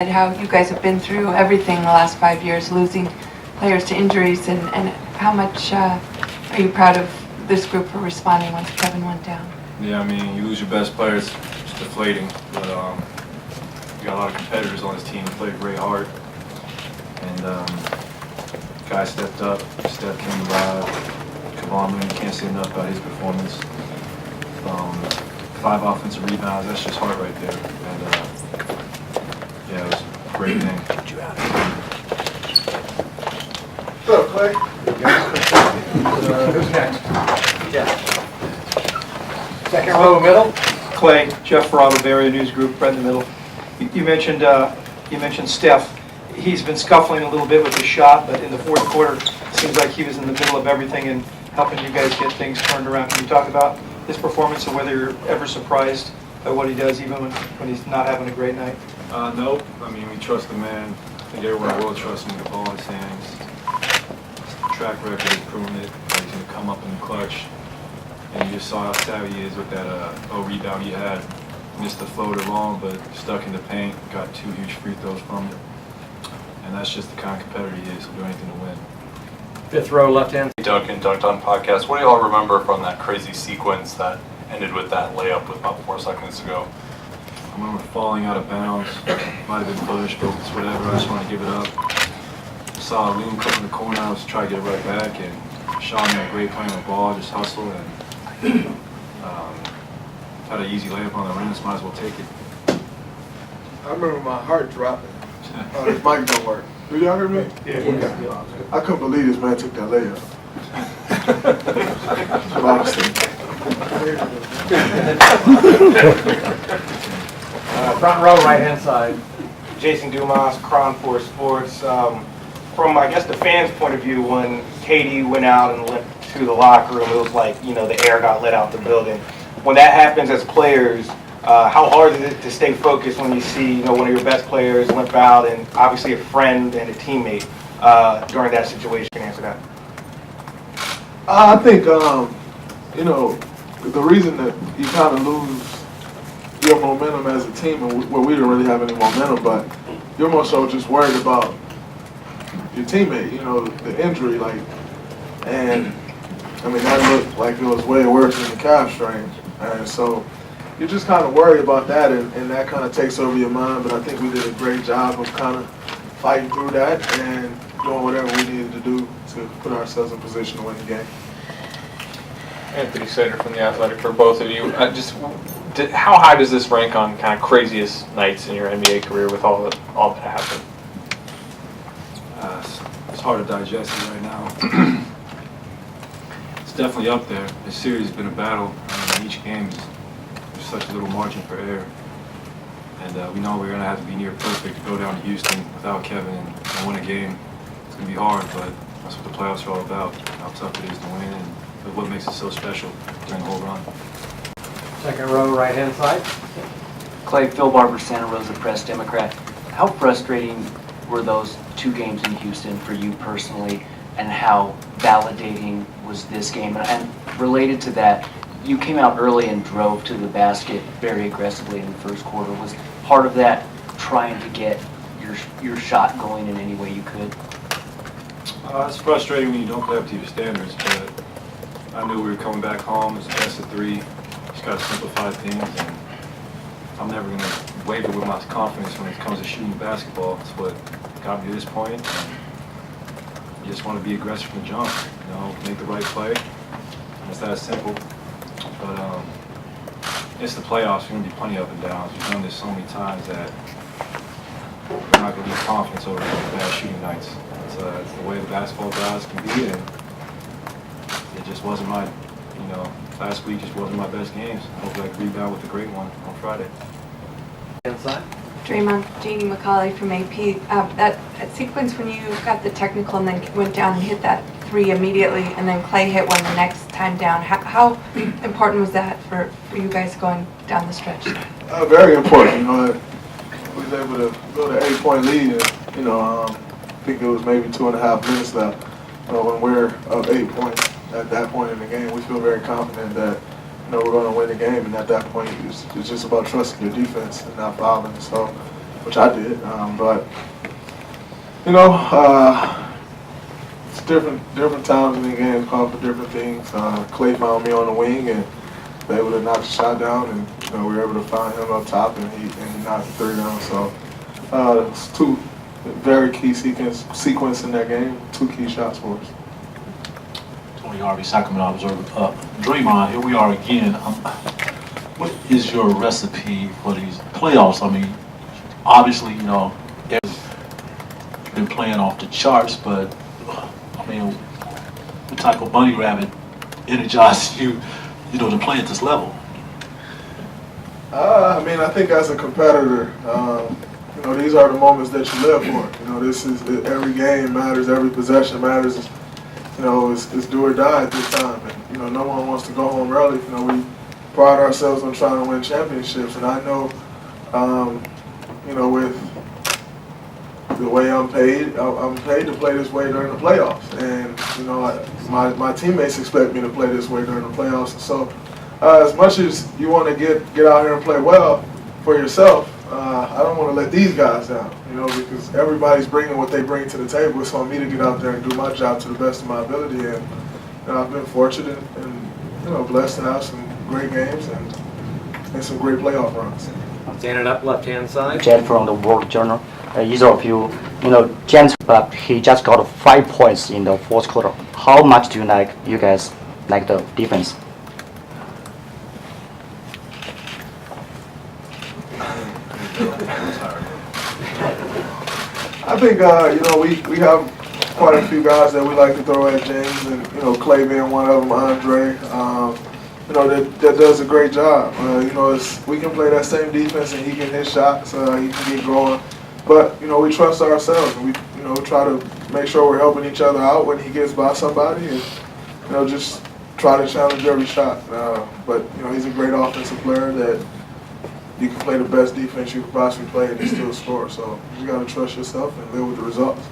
How you guys have been through everything the last 5 years, losing players to injuries, and how much are you proud of this group for responding once Kevin went down? Yeah, I mean, you lose your best players, it's deflating, but you got a lot of competitors on this team who played very hard, and guys stepped up, Steph came alive, Kevon, you can't say enough about his performance. 5 offensive rebounds, that's just hard right there, and yeah, it was a great thing. What's up, Clay? Who's next? Jeff. Second row, middle. Clay, Jeff Ferrato, Bay Area News Group, right in the middle. You mentioned Steph. He's been scuffling a little bit with his shot, but in the fourth quarter, it seems like he was in the middle of everything and helping you guys get things turned around. Can you talk about his performance and whether you're ever surprised by what he does, even when he's not having a great night? Nope. I mean, we trust the man. I think everyone will trust him with the ball in his hands. His track record has proven it. He's going to come up in the clutch. And you just saw how savvy he is with that rebound he had. Missed the floater long, but stuck in the paint. Got 2 huge free throws from it. And that's just the kind of competitor he is. He'll do anything to win. Fifth row, left hand. Duncan, Dunked On podcast. What do y'all remember from that crazy sequence that ended with that layup with about 4 seconds to go? I remember falling out of bounds. Might have been push, but it's whatever. I just want to give it up. I saw Loom come in the corner. I was trying to get it right back, and Sean had a great playing the ball, just hustle, and had an easy layup on the rim. So might as well take it. I remember my heart dropping. This mic don't work. Do y'all hear me? Yeah. I couldn't believe this man took that layup. That's what I was thinking. Front row, right hand side. Jason Dumas, Cron 4 Sports. From, I guess, the fans' point of view, when KD went out and went to the locker room, it was like, the air got let out the building. When that happens as players, how hard is it to stay focused when you see, one of your best players limp out, and obviously a friend and a teammate during that situation? Can you answer that? I think, the reason that you kind of lose your momentum as a team, and we didn't really have any momentum, but you're more so just worried about your teammate, the injury, and I mean, that looked like it was way worse than the calf strain, and so you're just kind of worried about that, and that kind of takes over your mind, but I think we did a great job of kind of fighting through that and doing whatever we needed to do to put ourselves in position to win the game. Anthony Sater from The Athletic for both of you. How high does this rank on kind of craziest nights in your NBA career with all that happened? It's hard to digest it right now. It's definitely up there. This series has been a battle. Each game is there's such a little margin for error. And we know we're going to have to be near perfect to go down to Houston without Kevin and win a game. It's going to be hard, but that's what the playoffs are all about. How tough it is to win and what makes it so special during the whole run. Second row, right hand side. Clay, Phil Barber, Santa Rosa Press Democrat. How frustrating were those 2 games in Houston for you personally, and how validating was this game? And related to that, you came out early and drove to the basket very aggressively in the first quarter. Was part of that trying to get your shot going in any way you could? It's frustrating when you don't play up to your standards, but I knew we were coming back home. It's best of 3. Just got to simplify things, and I'm never going to waver with my confidence when it comes to shooting basketball. It's what got me to this point. And you just want to be aggressive from the jump, make the right play. It's that simple. But it's the playoffs. There's going to be plenty of up and downs. We've done this so many times that we're not going to lose confidence over bad shooting nights. It's the way the basketball guys can be, and it just wasn't my, last week just wasn't my best games. Hopefully I can rebound with a great one on Friday. Inside. Draymond, Jeannie McCauley from AP. That sequence when you got the technical and then went down and hit that 3 immediately, and then Clay hit one the next time down. How important was that for you guys going down the stretch? Very important. We was able to go to 8-point lead, and I think it was maybe 2.5 minutes left. When we're up 8 points at that point in the game, we feel very confident that we're going to win the game, and at that point, it's just about trusting your defense and not fouling. So, which I did. But you know, it's different times in the game call for different things. Clay found me on the wing and was able to knock the shot down, and you know, we were able to find him up top, and he knocked the three down. So it's two very key sequence in that game, two key shots for us. Tony Harvey, Sacramento Observer. Draymond, here we are again. What is your recipe for these playoffs? I mean, obviously, you know, you've been playing off the charts, but I mean, what type of bunny rabbit energizes you, you know, to play at this level? I mean, I think as a competitor, you know, these are the moments that you live for. You know, this is every game matters, every possession matters. You know, it's do or die at this time. And, you know, no one wants to go home early. You know, we pride ourselves on trying to win championships, and I know, you know, with the way I'm paid to play this way during the playoffs. And, you know, my teammates expect me to play this way during the playoffs. And so, as much as you want to get out here and play well for yourself, I don't want to let these guys down, you know, because everybody's bringing what they bring to the table. It's on me to get out there and do my job to the best of my ability. And you know, I've been fortunate and you know, blessed to have some great games and some great playoff runs. Standing up, left-hand side. Jen from the World Journal. Either of you, you know, Jen's, but he just got 5 points in the fourth quarter. How much do you guys like the defense? I think, you know, we have quite a few guys that we like to throw at James, and, you know, Clay being one of them, Andre, you know, that does a great job. You know, we can play that same defense and he can hit shots, he can get going. But, you know, we trust ourselves, and we, you know, try to make sure we're helping each other out when he gets by somebody, and, you know, just try to challenge every shot. But, you know, he's a great offensive player that you can play the best defense you could possibly play and still score. So you got to trust yourself and live with the results.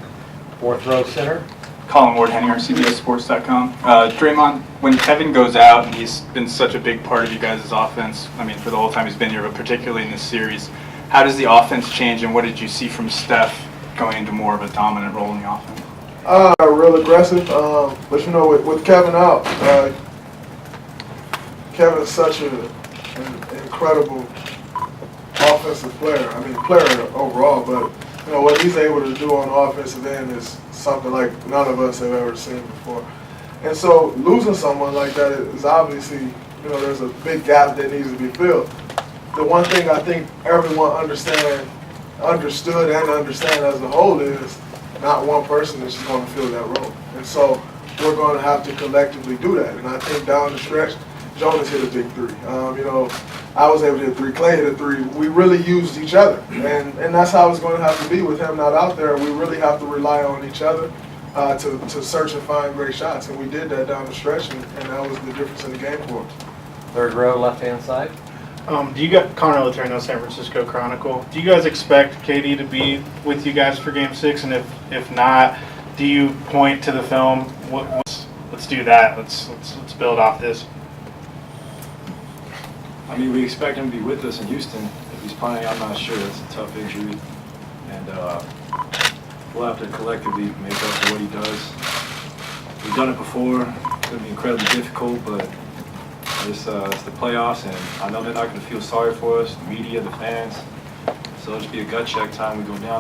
Fourth row center. Colin Ward, Henry, CBSSports.com. Draymond, when Kevin goes out, and he's been such a big part of you guys' offense, I mean, for the whole time he's been here, but particularly in this series, how does the offense change, and what did you see from Steph going into more of a dominant role in the offense? Real aggressive, but you know, with Kevin out, Kevin's such an incredible offensive player. I mean, player overall, but you know what he's able to do on the offensive end is something like none of us have ever seen before. And so losing someone like that is obviously, you know, there's a big gap that needs to be filled. The one thing I think everyone understood and understand as a whole is not one person is just going to fill that role. And so we're going to have to collectively do that. And I think down the stretch, Jonas hit a big three. You know, I was able to hit three, Clay hit a three. We really used each other. And that's how it's going to have to be with him not out there. We really have to rely on each other to search and find great shots. And we did that down the stretch, and that was the difference in the game for us. Third row, left-hand side. Do you got Connor Letourneau, San Francisco Chronicle? Do you guys expect KD to be with you guys for Game 6? And if not, do you point to the film? Let's do that. Let's build off this. I mean, we expect him to be with us in Houston. If he's playing, I'm not sure. It's a tough injury, and we'll have to collectively make up for what he does. We've done it before. It's going to be incredibly difficult, but it's the playoffs, and I know they're not going to feel sorry for us, the media, the fans. So it'll just be a gut check time we go down.